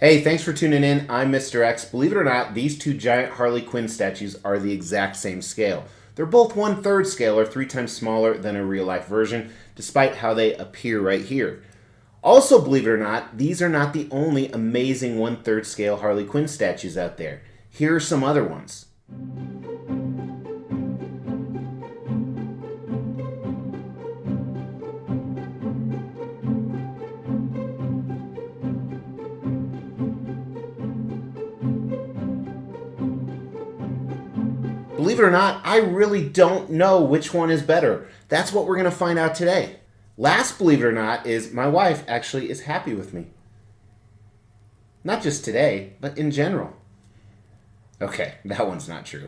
Hey, thanks for tuning in. I'm Mr. X. Believe it or not, these two giant Harley Quinn statues are the exact same scale. They're both 1/3 scale or 3 times smaller than a real life version, despite how they appear right here. Also, believe it or not, these are not the only amazing 1/3 scale Harley Quinn statues out there. Here are some other ones. Believe it or not, I really don't know which one is better. That's what we're going to find out today. Last, believe it or not, is my wife actually is happy with me. Not just today, but in general. Okay, that one's not true.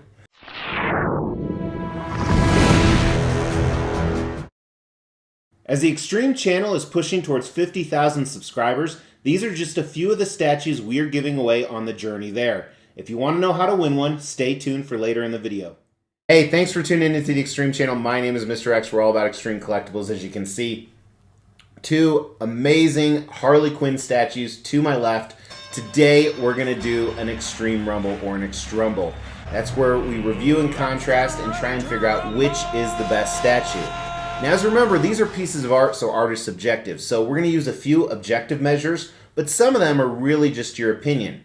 As the Extreme channel is pushing towards 50,000 subscribers, these are just a few of the statues we're giving away on the journey there. If you want to know how to win one, stay tuned for later in the video. Hey, thanks for tuning into the Extreme channel. My name is Mr. X. We're all about extreme collectibles, as you can see. Two amazing Harley Quinn statues to my left. Today, we're going to do an Extreme Rumble or an Extrumble. That's where we review and contrast and try and figure out which is the best statue. Now, as remember, these are pieces of art, so art is subjective. So we're going to use a few objective measures, but some of them are really just your opinion.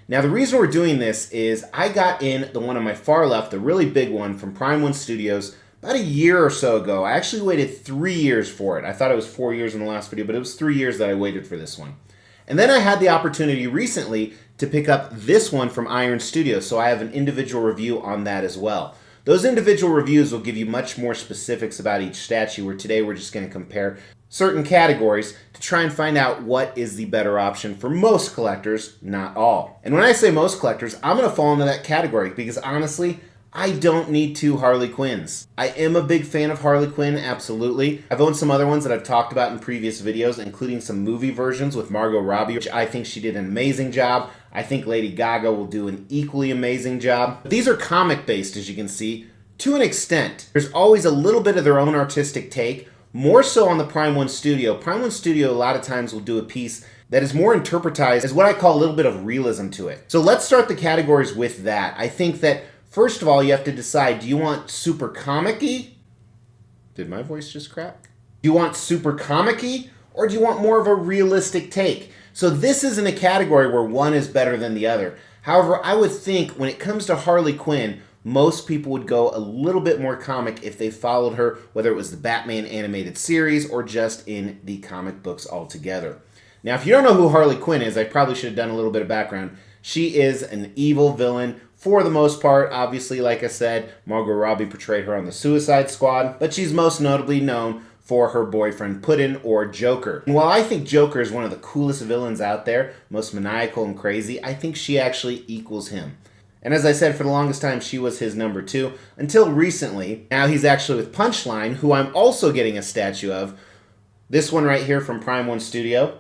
Now, the reason we're doing this is I got in the one on my far left, the really big one from Prime One Studios, about a year or so ago. I actually waited 3 years for it. I thought it was 4 years in the last video, but it was 3 years that I waited for this one. And then I had the opportunity recently to pick up this one from Iron Studios, so I have an individual review on that as well. Those individual reviews will give you much more specifics about each statue, where today we're just going to compare certain categories to try and find out what is the better option for most collectors, not all. And when I say most collectors, I'm going to fall into that category because honestly, I don't need two Harley Quinns. I am a big fan of Harley Quinn, absolutely. I've owned some other ones that I've talked about in previous videos, including some movie versions with Margot Robbie, which I think she did an amazing job. I think Lady Gaga will do an equally amazing job. But these are comic-based, as you can see, to an extent. There's always a little bit of their own artistic take, more so on the Prime One Studio. Prime One Studio a lot of times will do a piece that is more interpretized as what I call a little bit of realism to it. So let's start the categories with that. I think that first of all, you have to decide, do you want super comic-y? Did my voice just crack? Do you want super comic-y, or do you want more of a realistic take? So this isn't a category where one is better than the other. However, I would think when it comes to Harley Quinn, most people would go a little bit more comic if they followed her, whether it was the Batman animated series or just in the comic books altogether. Now, if you don't know who Harley Quinn is, I probably should have done a little bit of background. She is an evil villain for the most part. Obviously, like I said, Margot Robbie portrayed her on the Suicide Squad, but she's most notably known for her boyfriend Puddin' or Joker. And while I think Joker is one of the coolest villains out there, most maniacal and crazy, I think she actually equals him. And as I said, for the longest time, she was his number 2, until recently. Now he's actually with Punchline, who I'm also getting a statue of. This one right here from Prime One Studio.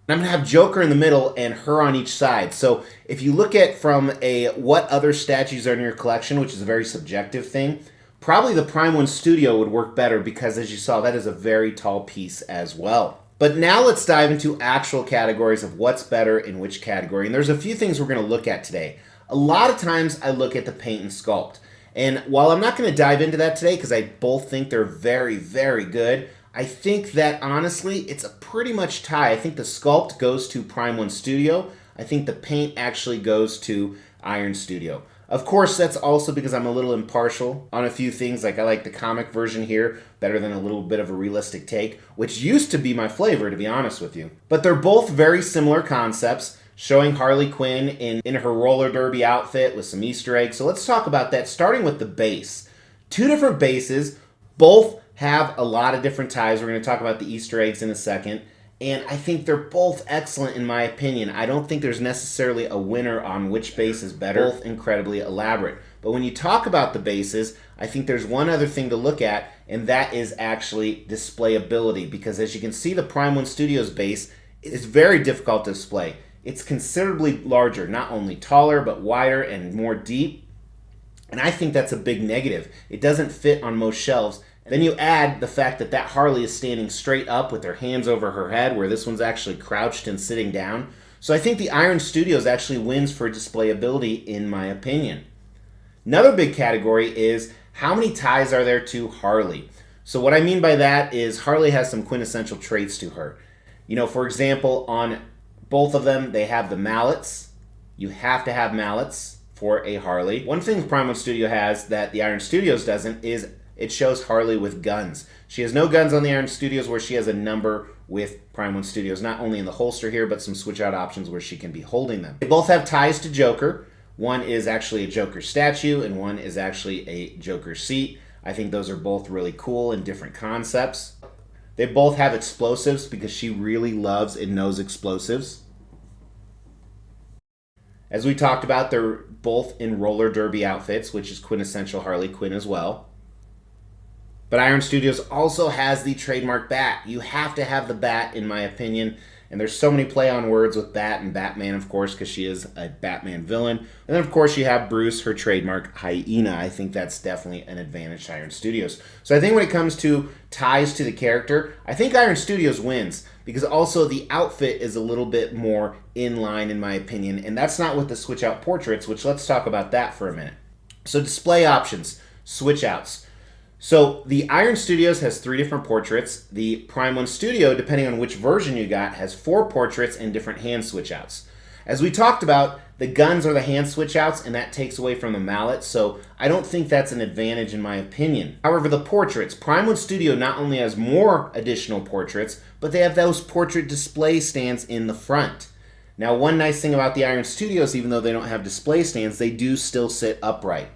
And I'm going to have Joker in the middle and her on each side. So if you look at from a what other statues are in your collection, which is a very subjective thing, probably the Prime One Studio would work better because, as you saw, that is a very tall piece as well. But now let's dive into actual categories of what's better in which category. And there's a few things we're going to look at today. A lot of times I look at the paint and sculpt. And while I'm not going to dive into that today because I both think they're very, very good, I think that honestly it's a pretty much tie. I think the sculpt goes to Prime One Studio. I think the paint actually goes to Iron Studio. Of course, that's also because I'm a little impartial on a few things. Like I like the comic version here better than a little bit of a realistic take, which used to be my flavor, to be honest with you. But they're both very similar concepts, showing Harley Quinn in her roller derby outfit with some Easter eggs. So let's talk about that, starting with the base. Two different bases, both have a lot of different ties. We're going to talk about the Easter eggs in a second. And I think they're both excellent in my opinion. I don't think there's necessarily a winner on which base is better. Both incredibly elaborate. But when you talk about the bases, I think there's one other thing to look at, and that is actually displayability. Because as you can see, the Prime One Studios base is very difficult to display. It's considerably larger, not only taller, but wider and more deep. And I think that's a big negative. It doesn't fit on most shelves. Then you add the fact that that Harley is standing straight up with her hands over her head, where this one's actually crouched and sitting down. So I think the Iron Studios actually wins for displayability in my opinion. Another big category is how many ties are there to Harley? So what I mean by that is Harley has some quintessential traits to her. You know, for example, on both of them, they have the mallets. You have to have mallets for a Harley. One thing Prime 1 Studio has that the Iron Studios doesn't is it shows Harley with guns. She has no guns on the Iron Studios, where she has a number with Prime 1 Studios, not only in the holster here, but some switch out options where she can be holding them. They both have ties to Joker. One is actually a Joker statue and one is actually a Joker seat. I think those are both really cool and different concepts. They both have explosives because she really loves and knows explosives. As we talked about, they're both in roller derby outfits, which is quintessential Harley Quinn as well. But Iron Studios also has the trademark bat. You have to have the bat, in my opinion. And there's so many play on words with Bat and Batman, of course, because she is a Batman villain. And then, of course, you have Bruce, her trademark hyena. I think that's definitely an advantage to Iron Studios. So I think when it comes to ties to the character, I think Iron Studios wins, because also the outfit is a little bit more in line, in my opinion. And that's not with the switch out portraits, which let's talk about that for a minute. So display options, switch outs. So the Iron Studios has 3 different portraits. The Prime 1 Studio, depending on which version you got, has 4 portraits and different hand switch outs. As we talked about, the guns are the hand switch outs, and that takes away from the mallet, so I don't think that's an advantage in my opinion. However, the portraits, Prime 1 Studio not only has more additional portraits, but they have those portrait display stands in the front. Now, one nice thing about the Iron Studios, even though they don't have display stands, they do still sit upright.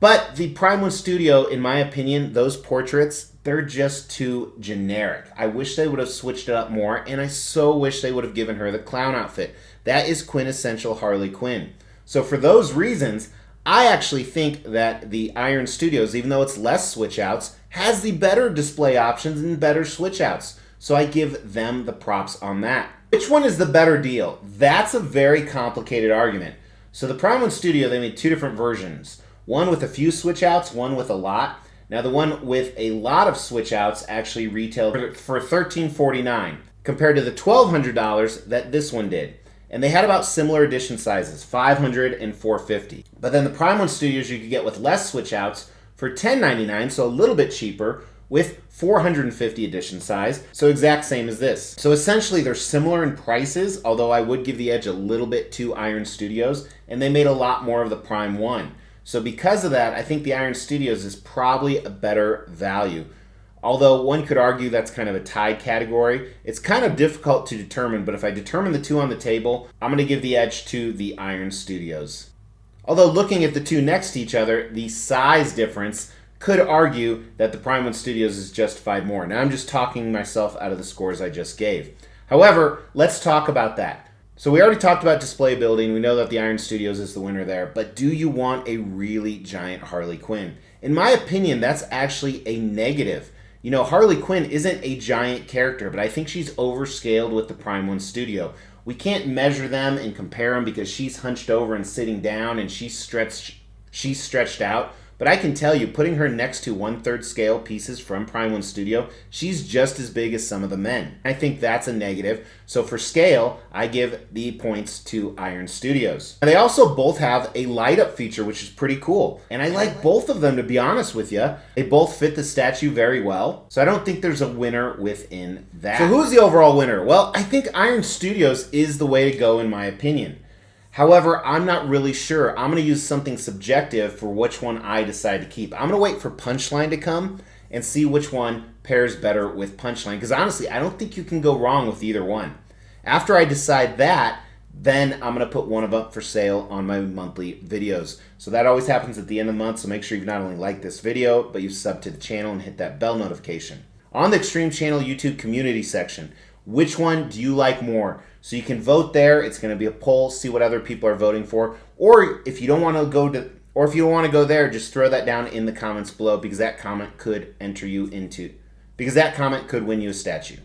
But the Prime 1 Studio, in my opinion, those portraits, they're just too generic. I wish they would have switched it up more, and I so wish they would have given her the clown outfit. That is quintessential Harley Quinn. So for those reasons, I actually think that the Iron Studios, even though it's less switch outs, has the better display options and better switch outs. So I give them the props on that. Which one is the better deal? That's a very complicated argument. So the Prime 1 Studio, they made 2 different versions. One with a few switch outs, one with a lot. Now the one with a lot of switch outs actually retailed for $1,349 compared to the $1,200 that this one did. And they had about similar edition sizes, $500 and $450. But then the Prime 1 Studios you could get with less switch outs for $10.99, so a little bit cheaper, with 450 edition size, so exact same as this. So essentially they're similar in prices, although I would give the edge a little bit to Iron Studios, and they made a lot more of the Prime 1. So because of that, I think the Iron Studios is probably a better value. Although one could argue that's kind of a tied category. It's kind of difficult to determine, but if I determine the 2 on the table, I'm going to give the edge to the Iron Studios. Although looking at the 2 next to each other, the size difference could argue that the Prime 1 Studios is justified more. Now I'm just talking myself out of the scores I just gave. However, let's talk about that. So we already talked about displayability, and we know that the Iron Studios is the winner there, but do you want a really giant Harley Quinn? In my opinion, that's actually a negative. You know, Harley Quinn isn't a giant character, but I think she's overscaled with the Prime 1 Studio. We can't measure them and compare them because she's hunched over and sitting down and she's stretched out. But I can tell you, putting her next to 1/3 scale pieces from Prime 1 Studio, she's just as big as some of the men. I think that's a negative. So for scale, I give the points to Iron Studios. And they also both have a light up feature, which is pretty cool. And I like both of them, to be honest with you. They both fit the statue very well. So I don't think there's a winner within that. So who's the overall winner? Well, I think Iron Studios is the way to go, in my opinion. However, I'm not really sure. I'm going to use something subjective for which one I decide to keep. I'm going to wait for Punchline to come and see which one pairs better with Punchline. Because honestly, I don't think you can go wrong with either one. After I decide that, then I'm going to put one of them up for sale on my monthly videos. So that always happens at the end of the month. So make sure you've not only liked this video, but you've subbed to the channel and hit that bell notification. On the Extreme Channel YouTube community section, which one do you like more? So you can vote there. It's going to be a poll, see what other people are voting for. Or if you don't want to go there, just throw that down in the comments below, because that comment could win you a statue.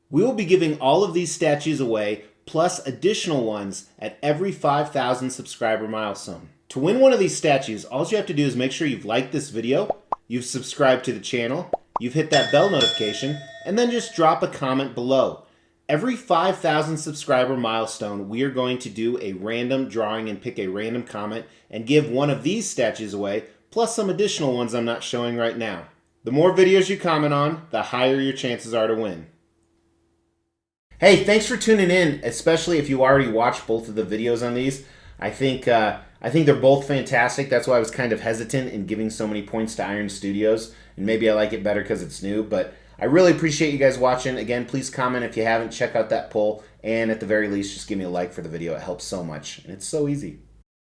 We will be giving all of these statues away, plus additional ones at every 5,000 subscriber milestone. To win one of these statues, all you have to do is make sure you've liked this video, you've subscribed to the channel, you've hit that bell notification, and then just drop a comment below. Every 5,000 subscriber milestone, we are going to do a random drawing and pick a random comment and give one of these statues away, plus some additional ones I'm not showing right now. The more videos you comment on, the higher your chances are to win. Hey, thanks for tuning in, especially if you already watched both of the videos on these. I think they're both fantastic. That's why I was kind of hesitant in giving so many points to Iron Studios, and maybe I like it better because it's new, but I really appreciate you guys watching. Again, please comment if you haven't. Check out that poll, and at the very least, just give me a like for the video. It helps so much, and it's so easy.